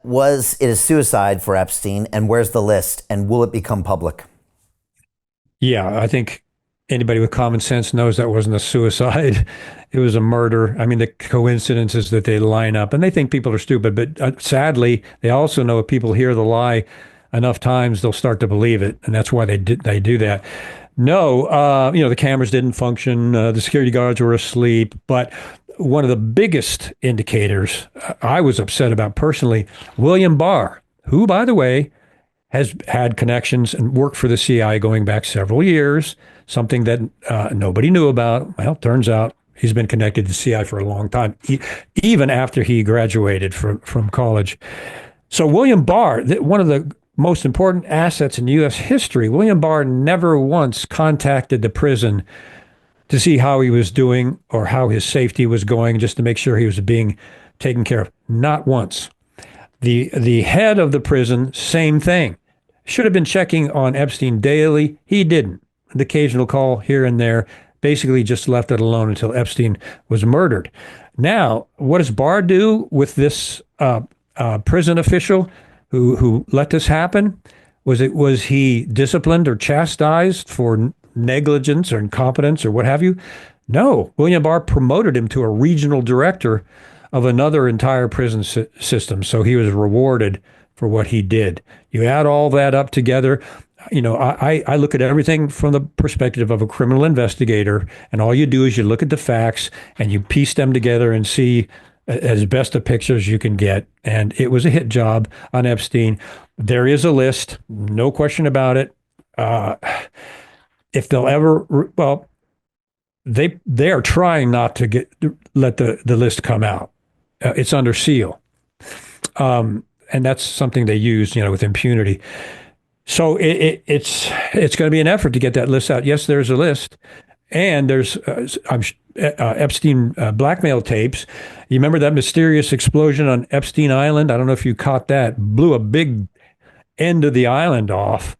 Was it a suicide for Epstein? And where's the list? And will it become public? Yeah, I think anybody with common sense knows that wasn't a suicide. It was a murder. I mean, the coincidences that they line up, and they think people are stupid, but sadly, they also know if people hear the lie enough times, they'll start to believe it, and that's why they do that. No, the cameras didn't function. The security guards were asleep, but one of the biggest indicators I was upset about personally, William Barr, who, by the way, has had connections and worked for the CIA going back several years, something that nobody knew about. Well, turns out he's been connected to the CIA for a long time, even after he graduated from college. So William Barr, one of the most important assets in U.S. history, William Barr never once contacted the prison to see how he was doing or how his safety was going, just to make sure he was being taken care of. Not once. The head of the prison, same thing. Should have been checking on Epstein daily. He didn't. The occasional call here and there, basically just left it alone until Epstein was murdered. Now, what does Barr do with this prison official who let this happen? Was he disciplined or chastised for negligence or incompetence or what have you? No. William Barr promoted him to a regional director of another entire prison system. So he was rewarded for what he did. You add all that up together. I look at everything from the perspective of a criminal investigator, and all you do is you look at the facts and you piece them together and see as best a picture as you can get. And it was a hit job on Epstein. There is a list, no question about it. If they'll ever, well, they are trying not to let the list come out. It's under seal, and that's something they use, with impunity. So it's going to be an effort to get that list out. Yes, there's a list, and there's Epstein blackmail tapes. You remember that mysterious explosion on Epstein Island? I don't know if you caught that. Blew a big end of the island off,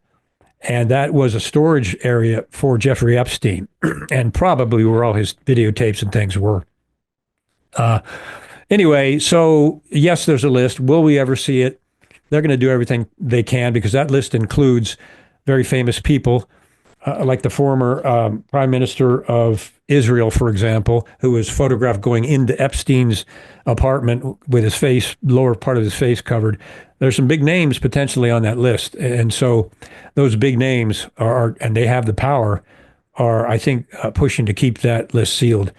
and that was a storage area for Jeffrey Epstein, and probably where all his videotapes and things were. Anyway, so yes, there's a list. Will we ever see it? They're going to do everything they can because that list includes very famous people, like the former Prime Minister of Israel, for example, who was photographed going into Epstein's apartment with his face, lower part of his face covered. There's some big names potentially on that list. And so those big names and they have the power, are, I think, pushing to keep that list sealed.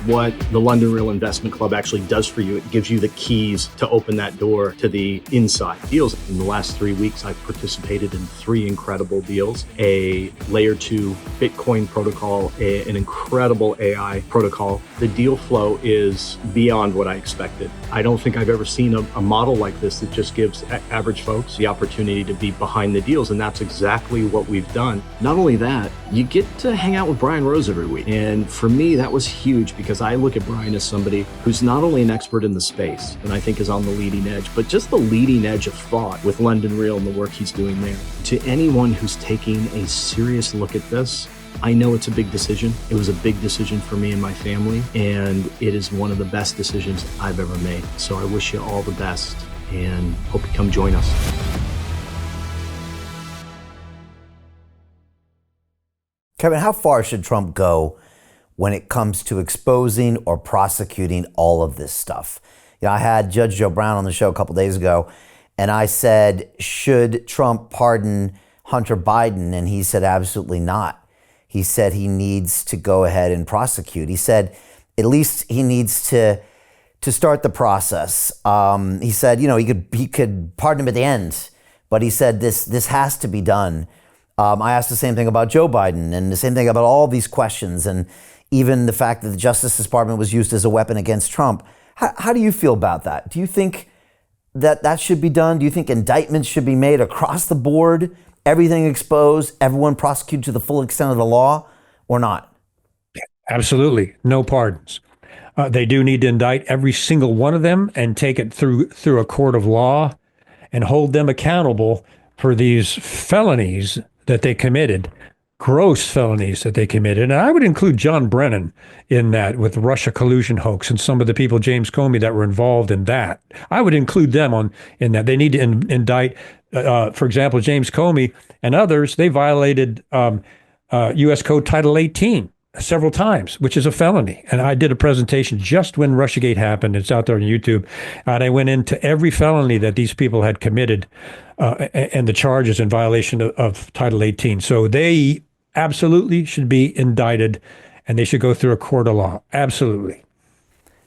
What the London Real Investment Club actually does for you, it gives you the keys to open that door to the inside deals. In the last 3 weeks, I've participated in 3 incredible deals: a layer 2 Bitcoin protocol, an incredible AI protocol. The deal flow is beyond what I expected. I don't think I've ever seen a model like this that just gives average folks the opportunity to be behind the deals, and that's exactly what we've done. Not only that, you get to hang out with Brian Rose every week, and for me, that was huge because I look at Brian as somebody who's not only an expert in the space, and I think is on the leading edge, but just the leading edge of thought with London Real and the work he's doing there. To anyone who's taking a serious look at this, I know it's a big decision. It was a big decision for me and my family, and it is one of the best decisions I've ever made. So I wish you all the best and hope you come join us. Kevin, how far should Trump go when it comes to exposing or prosecuting all of this stuff? I had Judge Joe Brown on the show a couple days ago, and I said, should Trump pardon Hunter Biden? And he said, absolutely not. He said he needs to go ahead and prosecute. He said, at least he needs to start the process. He said, he could pardon him at the end, but he said this has to be done. I asked the same thing about Joe Biden and the same thing about all these questions, and even the fact that the Justice Department was used as a weapon against Trump. How do you feel about that? Do you think that should be done? Do you think indictments should be made across the board, everything exposed, everyone prosecuted to the full extent of the law, or not? Absolutely. No pardons. They do need to indict every single one of them and take it through a court of law and hold them accountable for these felonies that they committed. gross felonies that they committed. And I would include John Brennan in that with Russia collusion hoax and some of the people, James Comey, that were involved in that. I would include them in that. They need to indict, for example, James Comey and others. They violated U.S. Code Title 18 several times, which is a felony. And I did a presentation just when Russiagate happened. It's out there on YouTube. And I went into every felony that these people had committed and the charges in violation of Title 18. So they absolutely should be indicted, and they should go through a court of law. Absolutely.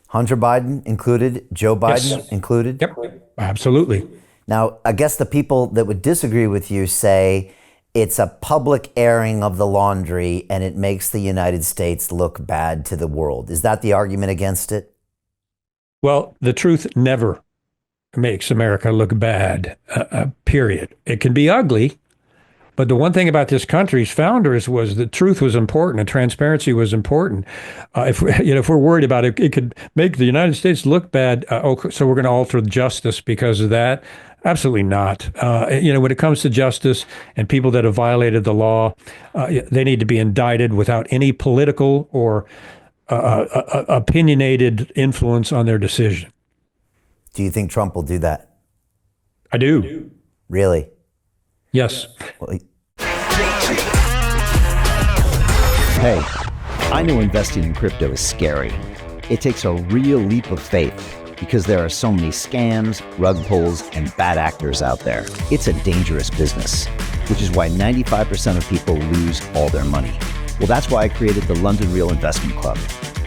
Hunter Biden included, Joe Biden included? Yep, absolutely. Now, I guess the people that would disagree with you say it's a public airing of the laundry and it makes the United States look bad to the world. Is that the argument against it? Well, the truth never makes America look bad, period. It can be ugly, but the one thing about this country's founders was the truth was important and transparency was important. If we're worried about it, it could make the United States look bad. So we're going to alter justice because of that. Absolutely not. When it comes to justice and people that have violated the law, they need to be indicted without any political or opinionated influence on their decision. Do you think Trump will do that? I do. Really? Yes. Well, Hey, I know investing in crypto is scary. It takes a real leap of faith because there are so many scams, rug pulls, and bad actors out there. It's a dangerous business, which is why 95% of people lose all their money. Well, that's why I created the London Real Investment Club,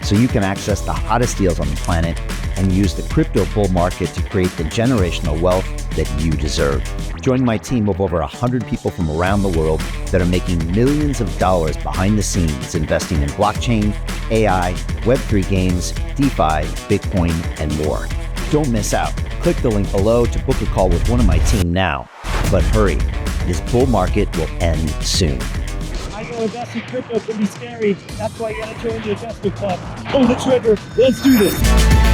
so you can access the hottest deals on the planet and use the crypto bull market to create the generational wealth that you deserve. Join my team of over 100 people from around the world that are making millions of dollars behind the scenes investing in blockchain, AI, Web3 games, DeFi, Bitcoin, and more. Don't miss out. Click the link below to book a call with one of my team now. But hurry, this bull market will end soon. I know investing in crypto can be scary. That's why you gotta join the investment club. Pull the trigger. Let's do this.